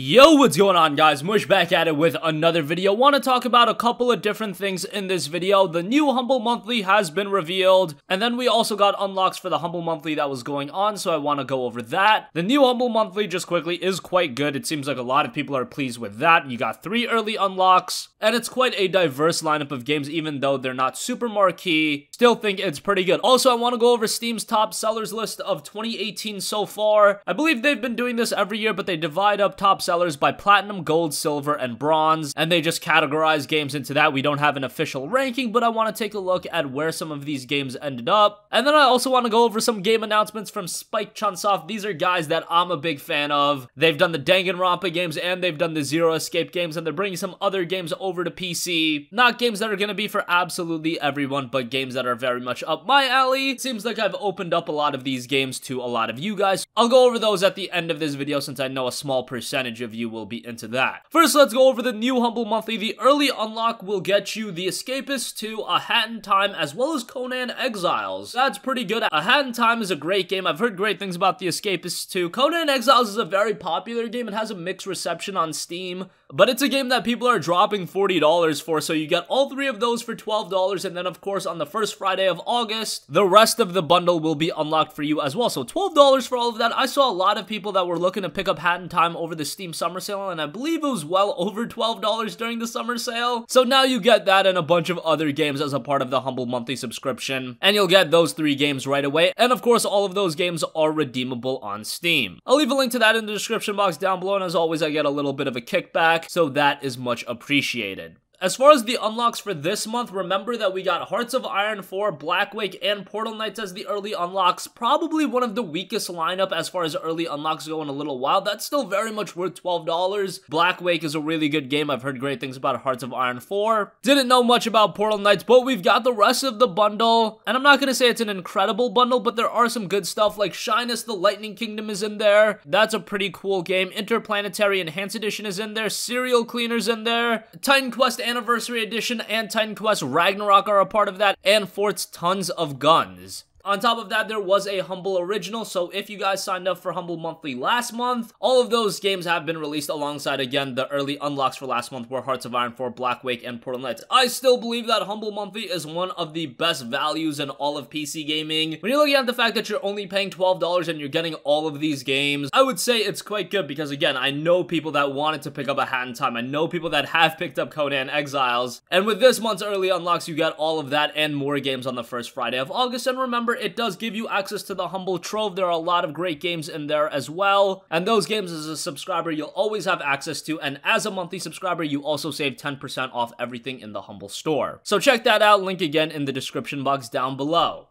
Yo, what's going on, guys? Mush back at it with another video. Want to talk about a couple of different things in this video. The new Humble Monthly has been revealed, and then we also got unlocks for the Humble Monthly that was going on, so I want to go over that. The new Humble Monthly, just quickly, is quite good. It seems like a lot of people are pleased with that. You got 3 early unlocks, and it's quite a diverse lineup of games, even though they're not super marquee. Still think it's pretty good. Also, I want to go over Steam's top sellers list of 2018 so far. I believe they've been doing this every year, but they divide up top sellers by platinum, gold, silver, and bronze, and they just categorize games into that. We don't have an official ranking, but I want to take a look at where some of these games ended up. And then I also want to go over some game announcements from Spike Chunsoft. These are guys that I'm a big fan of. They've done the Danganronpa games, and they've done the Zero Escape games, and they're bringing some other games over to PC. Not games that are going to be for absolutely everyone, but games that are very much up my alley. Seems like I've opened up a lot of these games to a lot of you guys. I'll go over those at the end of this video, since I know a small percentage of you will be into that. First, let's go over the new Humble Monthly. The early unlock will get you the Escapists 2, A Hat in Time, as well as Conan Exiles. That's pretty good. A Hat in Time is a great game. I've heard great things about the Escapists 2. Conan Exiles is a very popular game. It has a mixed reception on Steam, but it's a game that people are dropping $40 for, so you get all 3 of those for $12, and then of course on the first Friday of August, the rest of the bundle will be unlocked for you as well. So $12 for all of that. I saw a lot of people that were looking to pick up Hat in Time over the Steam summer sale, and I believe it was well over $12 during the summer sale. So now you get that and a bunch of other games as a part of the Humble Monthly subscription, and you'll get those 3 games right away, and of course all of those games are redeemable on Steam. I'll leave a link to that in the description box down below, and as always I get a little bit of a kickback, so that is much appreciated. As far as the unlocks for this month, remember that we got Hearts of Iron 4, Blackwake, and Portal Knights as the early unlocks. Probably one of the weakest lineup as far as early unlocks go in a little while. That's still very much worth $12. Blackwake is a really good game. I've heard great things about Hearts of Iron 4. Didn't know much about Portal Knights, but we've got the rest of the bundle. And I'm not going to say it's an incredible bundle, but there are some good stuff like Shyness the Lightning Kingdom is in there. That's a pretty cool game. Interplanetary Enhanced Edition is in there. Serial Cleaner's in there. Titan Quest Anniversary Edition and Titan Quest Ragnarok are a part of that, and Fort's Tons of Guns. On top of that, there was a Humble Original, so if you guys signed up for Humble Monthly last month, all of those games have been released alongside, again, the early unlocks for last month were Hearts of Iron 4, Blackwake, and Portal Knights. I still believe that Humble Monthly is one of the best values in all of PC gaming. When you're looking at the fact that you're only paying $12 and you're getting all of these games, I would say it's quite good because, again, I know people that wanted to pick up A Hat in Time. I know people that have picked up Conan Exiles, and with this month's early unlocks, you get all of that and more games on the first Friday of August, and remember, it does give you access to the Humble Trove. There are a lot of great games in there as well, and those games as a subscriber you'll always have access to, and as a monthly subscriber you also save 10% off everything in the Humble store. So check that out, link again in the description box down below.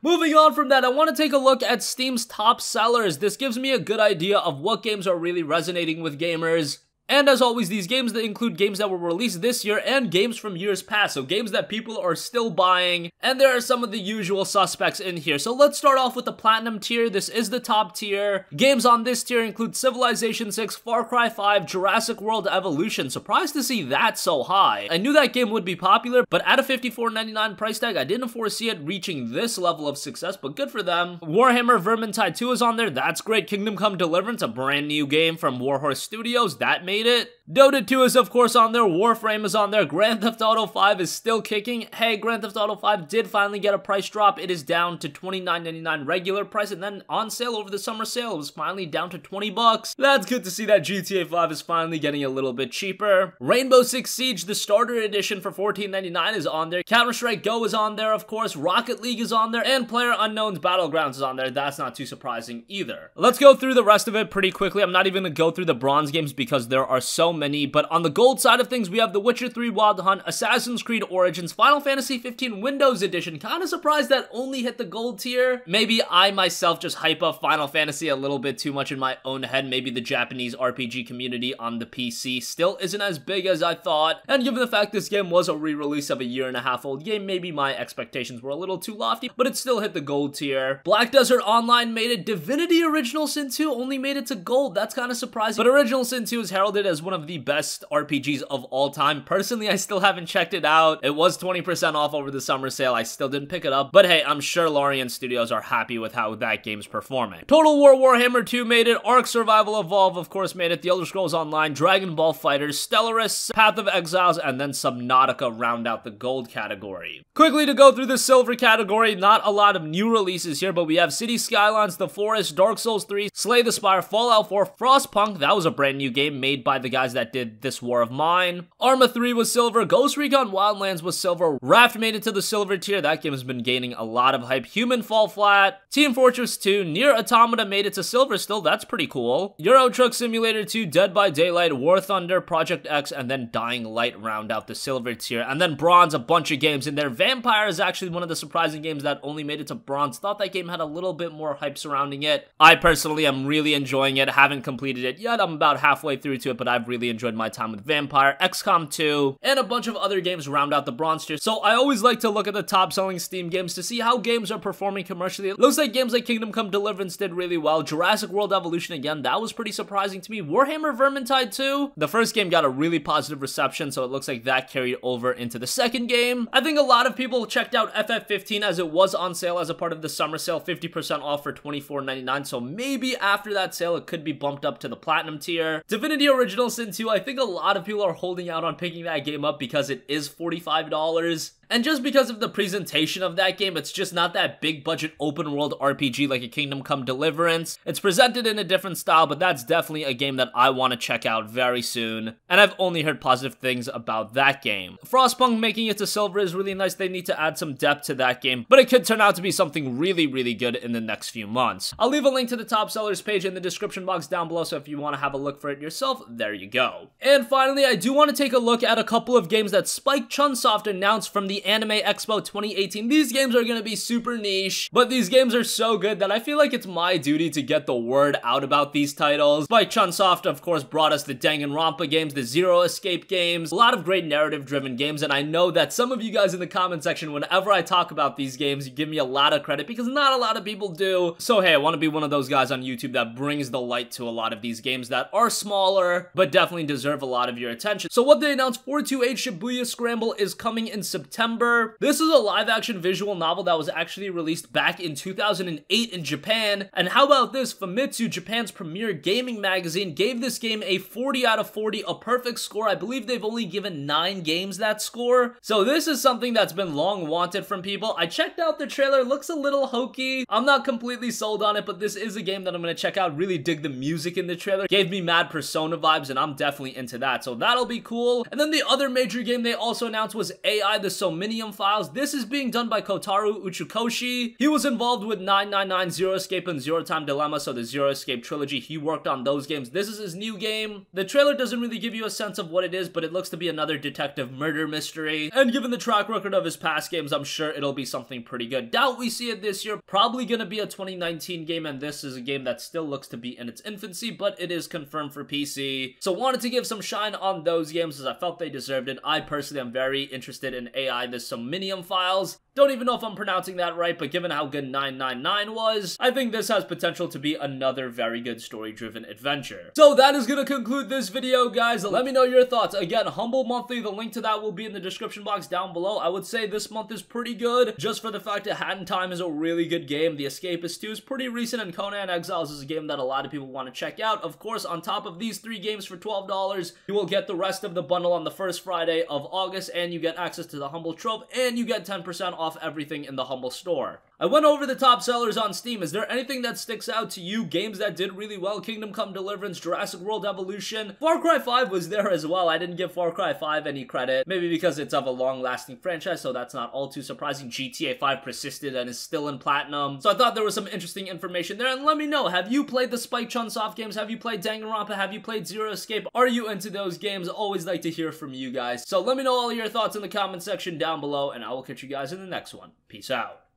Moving on from that, I want to take a look at Steam's top sellers. This gives me a good idea of what games are really resonating with gamers. And as always, these games that include games that were released this year and games from years past, so games that people are still buying, and there are some of the usual suspects in here. So let's start off with the Platinum tier. This is the top tier. Games on this tier include Civilization 6, Far Cry 5, Jurassic World Evolution. Surprised to see that so high. I knew that game would be popular, but at a $54.99 price tag, I didn't foresee it reaching this level of success, but good for them. Warhammer Vermintide 2 is on there. That's great. Kingdom Come Deliverance, a brand new game from Warhorse Studios. That made made it. Dota 2 is of course on there, Warframe is on there, Grand Theft Auto 5 is still kicking. Hey, Grand Theft Auto 5 did finally get a price drop. It is down to $29.99 regular price, and then on sale over the summer sale, it was finally down to 20 bucks. That's good to see that GTA 5 is finally getting a little bit cheaper. Rainbow Six Siege, the starter edition for $14.99 is on there. Counter-Strike Go is on there, of course. Rocket League is on there, and PlayerUnknown's Battlegrounds is on there. That's not too surprising either. Let's go through the rest of it pretty quickly. I'm not even gonna go through the bronze games because there are so many, but on the gold side of things, we have The Witcher 3 Wild Hunt, Assassin's Creed Origins, Final Fantasy 15 Windows Edition. Kind of surprised that only hit the gold tier. Maybe I myself just hype up Final Fantasy a little bit too much in my own head. Maybe the Japanese RPG community on the PC still isn't as big as I thought, and given the fact this game was a re-release of a 1.5 year old game, maybe my expectations were a little too lofty, but it still hit the gold tier. Black Desert Online made it. Divinity Original Sin 2 only made it to gold. That's kind of surprising, but Original Sin 2 is heralded as one of the best RPGs of all time. Personally, I still haven't checked it out. It was 20% off over the summer sale. I still didn't pick it up, but hey, I'm sure Larian Studios are happy with how that game's performing. Total War Warhammer 2 made it. Ark Survival Evolve, of course, made it. The Elder Scrolls Online, Dragon Ball FighterZ, Stellaris, Path of Exiles, and then Subnautica round out the gold category. Quickly to go through the silver category, not a lot of new releases here, but we have City Skylines, The Forest, Dark Souls 3, Slay the Spire, Fallout 4, Frostpunk. That was a brand new game made by the guys that did This War of Mine. Arma 3 was silver. Ghost Recon Wildlands was silver. Raft made it to the silver tier. That game has been gaining a lot of hype. Human Fall Flat, Team Fortress 2, Nier Automata made it to silver still. That's pretty cool. Euro Truck Simulator 2, Dead by Daylight, War Thunder, Project X, and then Dying Light round out the silver tier. And then bronze, a bunch of games in there. Vampire is actually one of the surprising games that only made it to bronze. Thought that game had a little bit more hype surrounding it. I personally am really enjoying it. Haven't completed it yet. I'm about halfway through to it, but I've really enjoyed my time with Vampire. XCOM 2, and a bunch of other games round out the bronze tier. So I always like to look at the top selling Steam games to see how games are performing commercially. It looks like games like Kingdom Come Deliverance did really well. Jurassic World Evolution, again, that was pretty surprising to me. Warhammer Vermintide 2, the first game got a really positive reception, so it looks like that carried over into the second game. I think a lot of people checked out FF15 as it was on sale as a part of the summer sale, 50% off for $24.99, so maybe after that sale it could be bumped up to the platinum tier. Divinity Original Sin 2, I think a lot of people are holding out on picking that game up because it is $45. And just because of the presentation of that game, it's just not that big budget open world RPG like a Kingdom Come Deliverance. It's presented in a different style, but that's definitely a game that I want to check out very soon. And I've only heard positive things about that game. Frostpunk making it to silver is really nice. They need to add some depth to that game, but it could turn out to be something really, really good in the next few months. I'll leave a link to the top sellers page in the description box down below, so if you want to have a look for it yourself, there you go. And finally, I do want to take a look at a couple of games that Spike Chunsoft announced from the Anime Expo 2018. These games are going to be super niche, but these games are so good that I feel like it's my duty to get the word out about these titles. Spike Chunsoft, of course, brought us the Danganronpa games, the Zero Escape games, a lot of great narrative-driven games, and I know that some of you guys in the comment section, whenever I talk about these games, you give me a lot of credit because not a lot of people do. So hey, I want to be one of those guys on YouTube that brings the light to a lot of these games that are smaller, but definitely deserve a lot of your attention. So what they announced, 428 Shibuya Scramble is coming in September. This is a live-action visual novel that was actually released back in 2008 in Japan. And how about this? Famitsu, Japan's premier gaming magazine, gave this game a 40 out of 40, a perfect score. I believe they've only given 9 games that score. So this is something that's been long wanted from people. I checked out the trailer, looks a little hokey. I'm not completely sold on it, but this is a game that I'm going to check out. Really dig the music in the trailer. Gave me mad Persona vibes, and I'm definitely into that. So that'll be cool. And then the other major game they also announced was AI, the Somnium Files. This is being done by Kotaro Uchikoshi. He was involved with 999, Zero Escape, and Zero Time Dilemma, so the Zero Escape trilogy. He worked on those games. This is his new game. The trailer doesn't really give you a sense of what it is, but it looks to be another detective murder mystery. And given the track record of his past games, I'm sure it'll be something pretty good. Doubt we see it this year. Probably gonna be a 2019 game, and this is a game that still looks to be in its infancy, but it is confirmed for PC. So wanted to give some shine on those games as I felt they deserved it. I personally am very interested in AI, the Somnium Files. Don't even know if I'm pronouncing that right, but given how good 999 was, I think this has potential to be another very good story-driven adventure. So that is gonna conclude this video, guys. Let me know your thoughts. Again, Humble Monthly, the link to that will be in the description box down below. I would say this month is pretty good, just for the fact that Hat in Time is a really good game. The Escapists 2 is pretty recent, and Conan Exiles is a game that a lot of people want to check out. Of course, on top of these 3 games for $12, you will get the rest of the bundle on the first Friday of August, and you get access to the Humble Trove, and you get 10% off everything in the Humble store. I went over the top sellers on Steam. Is there anything that sticks out to you? Games that did really well? Kingdom Come Deliverance, Jurassic World Evolution. Far Cry 5 was there as well. I didn't give Far Cry 5 any credit. Maybe because it's of a long-lasting franchise, so that's not all too surprising. GTA 5 persisted and is still in platinum. So I thought there was some interesting information there. And let me know, have you played the Spike Chunsoft games? Have you played Danganronpa? Have you played Zero Escape? Are you into those games? Always like to hear from you guys. So let me know all your thoughts in the comment section down below, and I will catch you guys in the next one. Peace out.